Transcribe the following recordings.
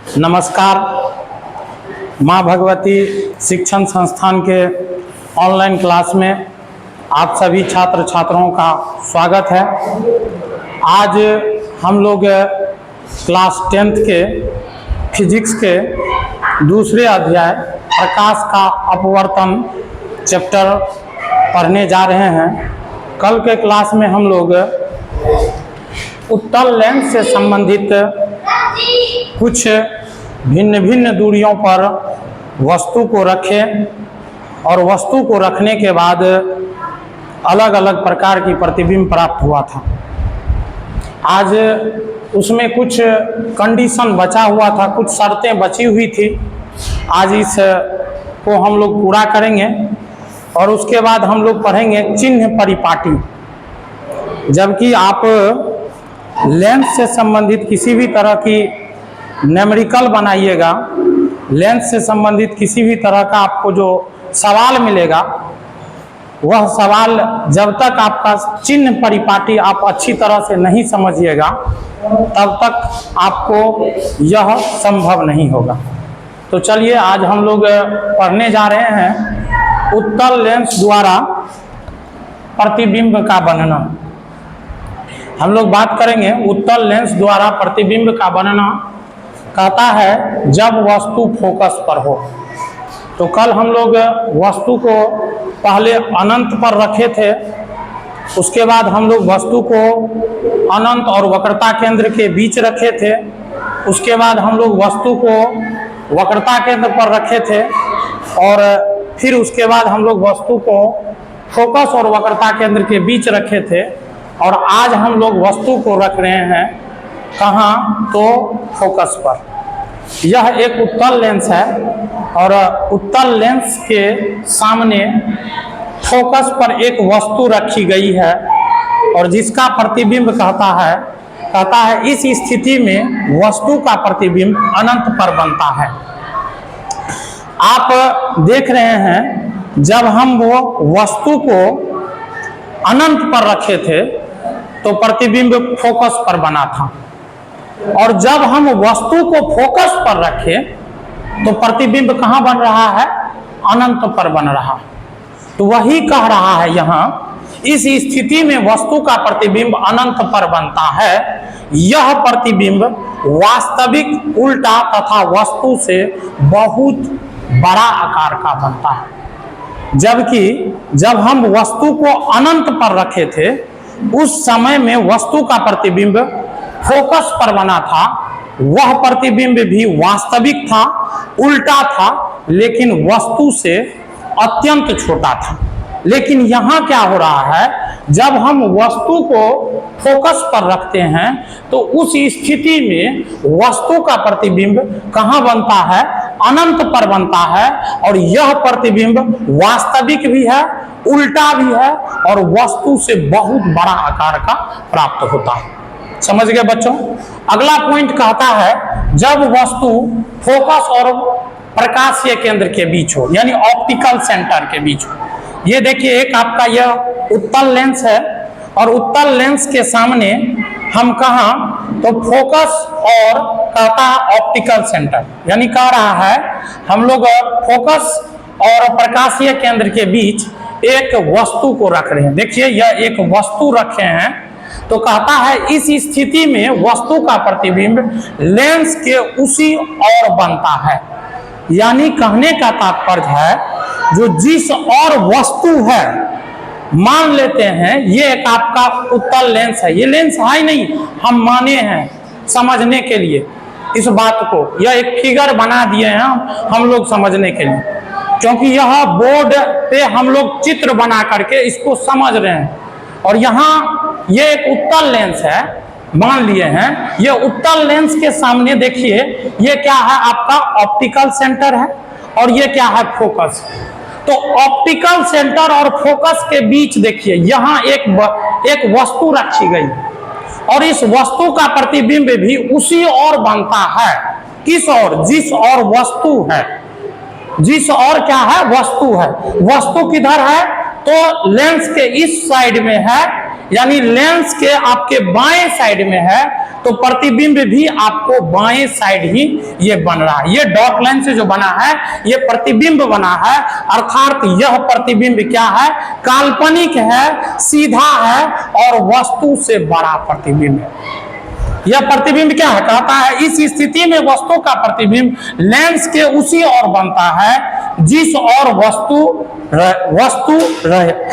नमस्कार। माँ भगवती शिक्षण संस्थान के ऑनलाइन क्लास में आप सभी छात्र छात्राओं का स्वागत है। आज हम लोग क्लास 10th के फिजिक्स के दूसरे अध्याय प्रकाश का अपवर्तन चैप्टर पढ़ने जा रहे हैं। कल के क्लास में हम लोग उत्तल लेंस से संबंधित कुछ भिन्न भिन्न दूरियों पर वस्तु को रखें और वस्तु को रखने के बाद अलग अलग प्रकार की प्रतिबिंब प्राप्त हुआ था। आज उसमें कुछ कंडीशन बचा हुआ था, कुछ शर्तें बची हुई थी। आज इस को हम लोग पूरा करेंगे और उसके बाद हम लोग पढ़ेंगे चिन्ह परिपाटी। जबकि आप लेंस से संबंधित किसी भी तरह की न्यूमेरिकल बनाइएगा, लेंस से संबंधित किसी भी तरह का आपको जो सवाल मिलेगा, वह सवाल जब तक आपका चिन्ह परिपाटी आप अच्छी तरह से नहीं समझिएगा तब तक आपको यह संभव नहीं होगा। तो चलिए आज हम लोग पढ़ने जा रहे हैं उत्तल लेंस द्वारा प्रतिबिंब का बनना। हम लोग बात करेंगे उत्तल लेंस द्वारा प्रतिबिंब का बनना। कहता है जब वस्तु फोकस पर हो। तो कल हम लोग वस्तु को पहले अनंत पर रखे थे, उसके बाद हम लोग वस्तु को अनंत और वक्रता केंद्र के बीच रखे थे, उसके बाद हम लोग वस्तु को वक्रता केंद्र पर रखे थे और फिर उसके बाद हम लोग वस्तु को फोकस और वक्रता केंद्र के बीच रखे थे। और आज हम लोग वस्तु को रख रहे हैं कहाँ? तो फोकस पर। यह एक उत्तल लेंस है और उत्तल लेंस के सामने फोकस पर एक वस्तु रखी गई है और जिसका प्रतिबिंब कहता है इस स्थिति में वस्तु का प्रतिबिंब अनंत पर बनता है। आप देख रहे हैं जब हम वो वस्तु को अनंत पर रखे थे तो प्रतिबिंब फोकस पर बना था, और जब हम वस्तु को फोकस पर रखें तो प्रतिबिंब कहाँ बन रहा है? अनंत पर बन रहा। तो वही कह रहा है यहाँ, इस स्थिति में वस्तु का प्रतिबिंब अनंत पर बनता है। यह प्रतिबिंब वास्तविक उल्टा तथा वस्तु से बहुत बड़ा आकार का बनता है। जबकि जब हम वस्तु को अनंत पर रखे थे उस समय में वस्तु का प्रतिबिंब फोकस पर बना था। वह प्रतिबिंब भी वास्तविक था, उल्टा था, लेकिन वस्तु से अत्यंत छोटा था। लेकिन यहाँ क्या हो रहा है, जब हम वस्तु को फोकस पर रखते हैं तो उस स्थिति में वस्तु का प्रतिबिंब कहाँ बनता है? अनंत पर बनता है। और यह प्रतिबिंब वास्तविक भी है, उल्टा भी है और वस्तु से बहुत बड़ा आकार का प्राप्त होता है। समझ गए बच्चों? अगला पॉइंट कहता है जब वस्तु फोकस और प्रकाशीय केंद्र के बीच हो, यानी ऑप्टिकल सेंटर के बीच हो। ये देखिए एक आपका यह उत्तल लेंस है और उत्तल लेंस के सामने हम कहाँ? तो फोकस और कहता है ऑप्टिकल सेंटर, यानी कह रहा है हम लोग फोकस और प्रकाशीय केंद्र के बीच एक वस्तु को रख रहे हैं। देखिए यह एक वस्तु रखे हैं तो कहता है इस स्थिति में वस्तु का प्रतिबिंब लेंस के उसी ओर बनता है। यानी कहने का तात्पर्य है जो जिस और वस्तु है, मान लेते हैं ये एक आपका उत्तल लेंस है, ये लेंस है ही नहीं, हम माने हैं समझने के लिए इस बात को, यह एक फिगर बना दिए हैं हम लोग समझने के लिए, क्योंकि यह बोर्ड पे हम लोग चित्र बना करके इसको समझ रहे हैं। और यहाँ ये एक उत्तल लेंस है, मान लिए हैं। ये उत्तल लेंस के सामने देखिए ये क्या है? आपका ऑप्टिकल सेंटर है और ये क्या है? फोकस। तो ऑप्टिकल सेंटर और फोकस के बीच देखिए यहाँ एक वस्तु रखी गई और इस वस्तु का प्रतिबिंब भी उसी ओर बनता है। किस ओर? जिस ओर वस्तु है। जिस ओर क्या है? वस्तु है। वस्तु किधर है? तो लेंस के इस साइड में है, यानी लेंस के आपके बाएं साइड में है, तो प्रतिबिंब भी आपको बाएं साइड ही ये बन रहा है। ये डॉट लाइन से जो बना है ये प्रतिबिंब बना है, अर्थात यह प्रतिबिंब क्या है, काल्पनिक है, सीधा है और वस्तु से बड़ा प्रतिबिंब है। यह प्रतिबिंब क्या है, कहता है इस स्थिति में वस्तु का प्रतिबिंब लेंस के उसी ओर बनता है जिस और वस्तु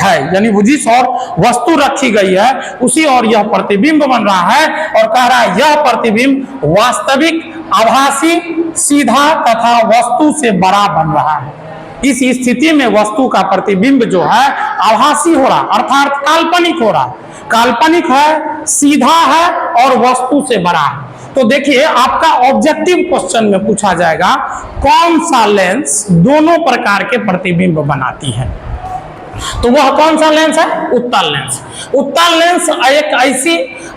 है, यानी जिस और वस्तु रखी गई है उसी और यह प्रतिबिंब बन रहा है। और कह रहा है यह प्रतिबिंब वास्तविक, आभासी, सीधा तथा वस्तु से बड़ा बन रहा है। इस स्थिति में वस्तु का प्रतिबिंब जो है आभासी हो रहा, अर्थात काल्पनिक हो रहा, काल्पनिक है, सीधा है और वस्तु से बड़ा है। तो देखिए आपका ऑब्जेक्टिव क्वेश्चन में पूछा जाएगा कौन सा लेंस दोनों प्रकार के प्रतिबिंब बनाती है, तो वह कौन सा लेंस है, उत्तल लेंस। उत्तल लेंस एक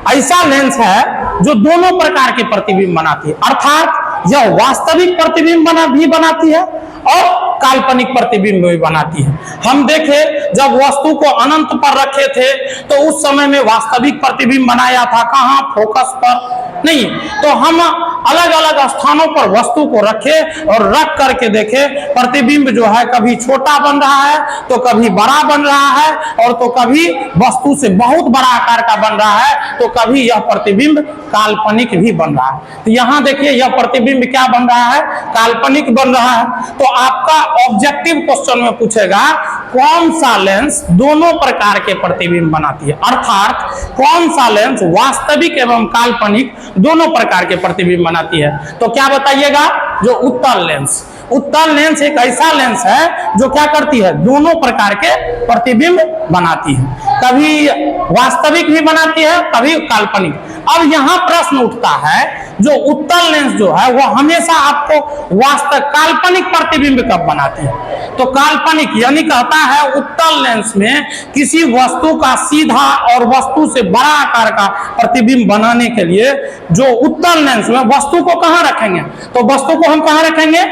ऐसा लेंस है जो दोनों प्रकार के प्रतिबिंब बनाती है, अर्थात यह वास्तविक प्रतिबिंब भी बनाती है और काल्पनिक प्रतिबिंब भी बनाती है। हम देखें जब वस्तु को अनंत पर रखे थे तो उस समय में वास्तविक प्रतिबिंब बनाया था, कहां, फोकस पर नहीं, तो हम अलग अलग स्थानों पर वस्तु को रखे और रख करके देखे प्रतिबिंब जो है कभी छोटा बन रहा है तो कभी बड़ा बन रहा है और तो कभी वस्तु से बहुत बड़ा आकार का बन रहा है, तो कभी यह प्रतिबिंब काल्पनिक भी बन रहा है। तो यहां देखिए यह प्रतिबिंब क्या बन रहा है, काल्पनिक बन रहा है। तो आपका ऑब्जेक्टिव क्वेश्चन में पूछेगा कौन सा लेंस दोनों प्रकार के प्रतिबिंब बनाती है, अर्थात कौन सा लेंस वास्तविक एवं काल्पनिक दोनों प्रकार के प्रतिबिंब बनाती है। तो क्या बताइएगा, जो उत्तल लेंस। उत्तल लेंस एक ऐसा लेंस है जो क्या करती है, दोनों प्रकार के प्रतिबिंब बनाती है, कभी वास्तविक भी बनाती है कभी काल्पनिक। अब यहां प्रश्न उठता है जो उत्तल लेंस जो है वह हमेशा आपको वास्तव काल्पनिक प्रतिबिंब कब बनाती है, तो काल्पनिक यानी कहता है उत्तल लेंस में किसी वस्तु का सीधा और वस्तु से बड़ा आकार का प्रतिबिंब बनाने के लिए जो उत्तल लेंस में वस्तु को कहां रखेंगे, तो वस्तु को हम कहां रखेंगे,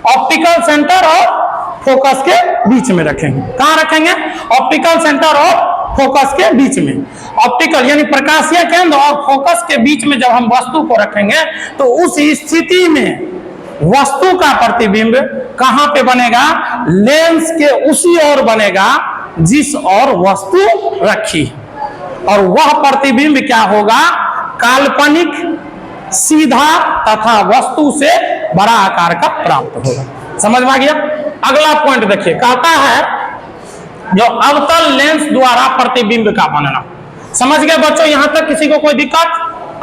ऑप्टिकल सेंटर और फोकस के बीच में रखेंगे। कहां रखेंगे, ऑप्टिकल सेंटर और फोकस के बीच में। ऑप्टिकल यानी प्रकाशीय केंद्र और फोकस के बीच में जब हम वस्तु को रखेंगे तो उस स्थिति में वस्तु का प्रतिबिंब कहां पे बनेगा, लेंस के उसी ओर बनेगा जिस ओर वस्तु रखी, और वह प्रतिबिंब क्या होगा, काल्पनिक, सीधा तथा वस्तु से बड़ा आकार का प्राप्त होगा। समझ में आ गया। अगला पॉइंट देखिए, कहता है जो अवतल लेंस द्वारा प्रतिबिंब का बनना। समझ गए बच्चों, यहां तक किसी को कोई दिक्कत,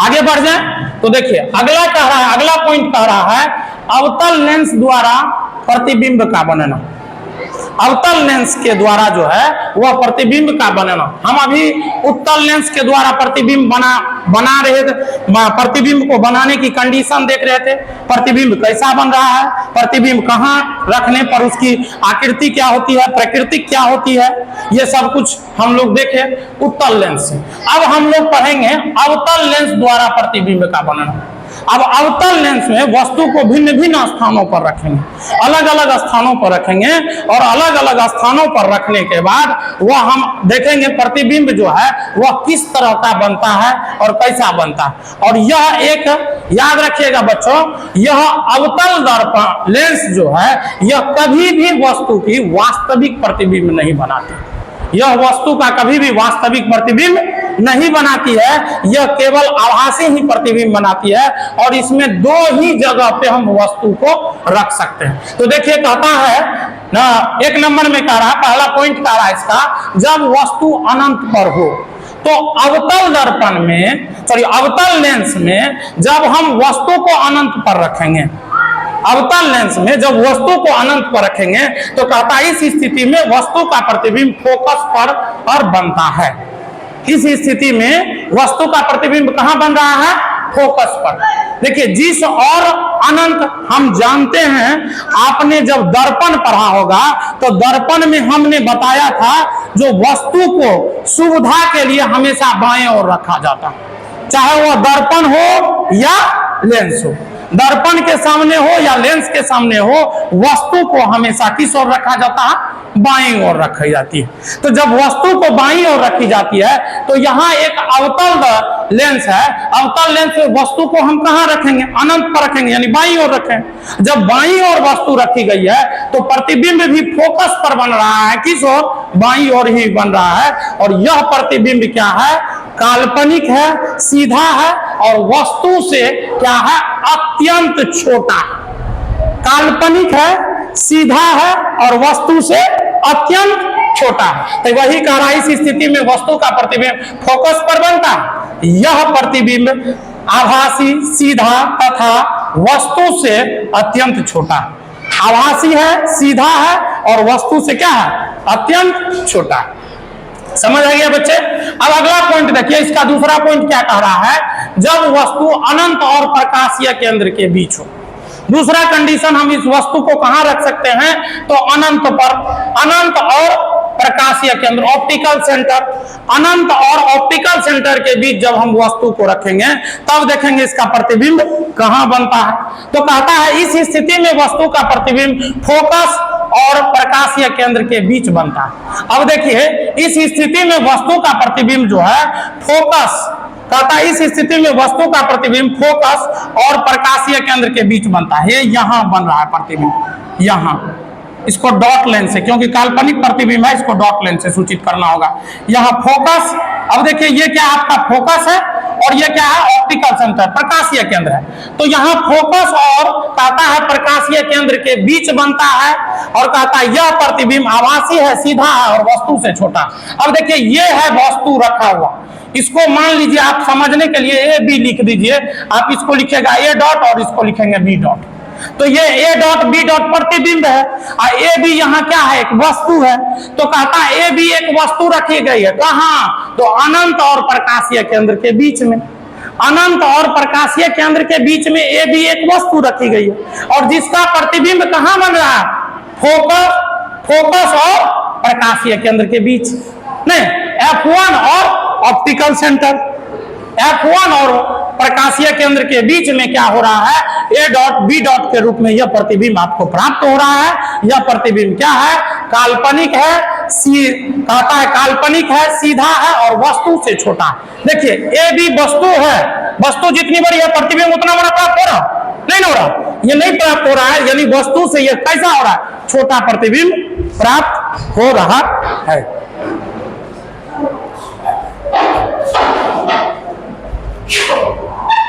आगे बढ़ जाए तो देखिए अगला कह रहा है, अगला पॉइंट कह रहा है अवतल लेंस द्वारा प्रतिबिंब का बनना। अवतल लेंस के द्वारा जो है वह प्रतिबिंब का बनना। हम अभी उत्तल लेंस के द्वारा प्रतिबिंब बना रहे थे, प्रतिबिंब को बनाने की कंडीशन देख रहे थे, प्रतिबिंब कैसा बन रहा है, प्रतिबिंब कहां रखने पर उसकी आकृति क्या होती है, प्रकृति क्या होती है, ये सब कुछ हम लोग देखे उत्तल लेंस से। अब हम लोग पढ़ेंगे अवतल लेंस द्वारा प्रतिबिंब का बनना। अब अवतल लेंस में वस्तु को भिन्न भिन्न स्थानों पर रखेंगे, अलग अलग स्थानों पर रखेंगे और अलग अलग स्थानों पर रखने के बाद वह हम देखेंगे प्रतिबिंब जो है वह किस तरह का बनता है और कैसा बनता है। और यह एक याद रखिएगा बच्चों, यह अवतल दर्पण लेंस जो है यह कभी भी वस्तु की वास्तविक प्रतिबिंब नहीं बनाती, यह वस्तु का कभी भी वास्तविक प्रतिबिंब नहीं बनाती है, यह केवल आभासी ही प्रतिबिंब बनाती है। और इसमें दो ही जगह पे हम वस्तु को रख सकते हैं। तो देखिए कहता है ना, एक नंबर में कह रहा है, पहला पॉइंट कह रहा है इसका, जब वस्तु अनंत पर हो तो अवतल दर्पण में, अवतल लेंस में जब हम वस्तु को अनंत पर रखेंगे, अवतल लेंस में जब वस्तु को अनंत पर रखेंगे तो कहता है इस स्थिति में वस्तु का प्रतिबिंब फोकस पर बनता है। इस स्थिति में वस्तु का प्रतिबिंब कहां बन रहा है, फोकस पर। देखिए जिस और अनंत हम जानते हैं, आपने जब दर्पण पढ़ा होगा तो दर्पण में हमने बताया था जो वस्तु को सुविधा के लिए हमेशा बाएं ओर रखा जाता, चाहे वह दर्पण हो या लेंस हो। दर्पण के सामने हो या लेंस के सामने हो, वस्तु को हमेशा किस ओर रखा जाता है? बाईं ओर रखी जाती है। तो जब वस्तु को बाईं ओर रखी जाती है तो यहाँ एक अवतल लेंस है, अवतल लेंस में वस्तु को हम कहाँ रखेंगे? अनंत पर रखेंगे, यानी बाईं ओर रखें। जब बाईं ओर वस्तु रखी गई है तो प्रतिबिंब भी फोकस पर बन रहा है, किस ओर? बाईं ओर ही बन रहा है। और यह प्रतिबिंब क्या है? काल्पनिक है, सीधा है और वस्तु से क्या है? अत्यंत छोटा। काल्पनिक है, सीधा है और वस्तु से अत्यंत छोटा है। तो वही कह रहा है, इस स्थिति में वस्तु का प्रतिबिंब फोकस पर बनता है। यह प्रतिबिंब आभासी, सीधा तथा वस्तु से अत्यंत छोटा है। आभासी है, सीधा है और वस्तु से क्या है? अत्यंत छोटा है। समझ आ गया बच्चे? अब अगला पॉइंट देखिए, इसका दूसरा पॉइंट क्या कह रहा है? जब वस्तु अनंत और प्रकाशीय केंद्र के बीच हो। दूसरा कंडीशन, हम इस वस्तु को कहां रख सकते हैं? तो अनंत पर। अनंत और प्रकाशीय केंद्र, ऑप्टिकल सेंटर, अनंत और ऑप्टिकल सेंटर के बीच जब हम वस्तु को रखेंगे तब देखेंगे इसका प्रतिबिंब कहां बनता है। तो कहता है इस स्थिति में वस्तु का प्रतिबिंब फोकस और प्रकाशीय केंद्र के बीच बनता है। अब देखिए, इस स्थिति में वस्तु का प्रतिबिंब जो है फोकस, कहता है इस स्थिति में वस्तु का प्रतिबिंब फोकस और प्रकाशीय केंद्र के बीच बनता है। यहां बन रहा है प्रतिबिंब, यहां। इसको डॉट लेंस से, क्योंकि काल्पनिक प्रतिबिंब है, इसको डॉट लेंस से सूचित करना होगा। यहां फोकस, अब देखिए ये क्या आपका फोकस है और ये क्या है? ऑप्टिकल सेंटर, प्रकाशीय केंद्र है। तो यहाँ फोकस और कहता है प्रकाशीय केंद्र के बीच बनता है और कहता है यह प्रतिबिंब आभासी है, सीधा है और वस्तु से छोटा। अब देखिए ये है वस्तु रखा हुआ, इसको मान लीजिए आप समझने के लिए ए बी लिख दीजिए। आप इसको लिखेगा ए डॉट और इसको लिखेंगे बी डॉट। तो ये ए डॉट बी डॉट प्रतिबिंब है और ए बी यहाँ क्या है? एक वस्तु है। तो कहता है ए बी एक वस्तु रखी गई है, कहां? तो अनंत और प्रकाशीय केंद्र के बीच में। अनंत और प्रकाशीय केंद्र के बीच में ए बी एक वस्तु रखी गई है और जिसका प्रतिबिंब कहां बन रहा है? फोकस और प्रकाशीय केंद्र के बीच। नहीं, F1 और ऑप्टिकल सेंटर, F1 और प्रकाशीय केंद्र के बीच में क्या हो रहा है? ए डॉट बी डॉट के रूप में यह प्रतिबिंब आपको प्राप्त हो रहा है। यह प्रतिबिंब क्या है? काल्पनिक है, कहता है काल्पनिक है, सीधा है और वस्तु से छोटा। देखिए ए बी वस्तु है, वस्तु जितनी बड़ी है प्रतिबिंब उतना बड़ा प्राप्त हो रहा? नहीं हो रहा, ये नहीं प्राप्त हो रहा है। यानी वस्तु से यह कैसा हो रहा है? छोटा प्रतिबिंब प्राप्त हो रहा है।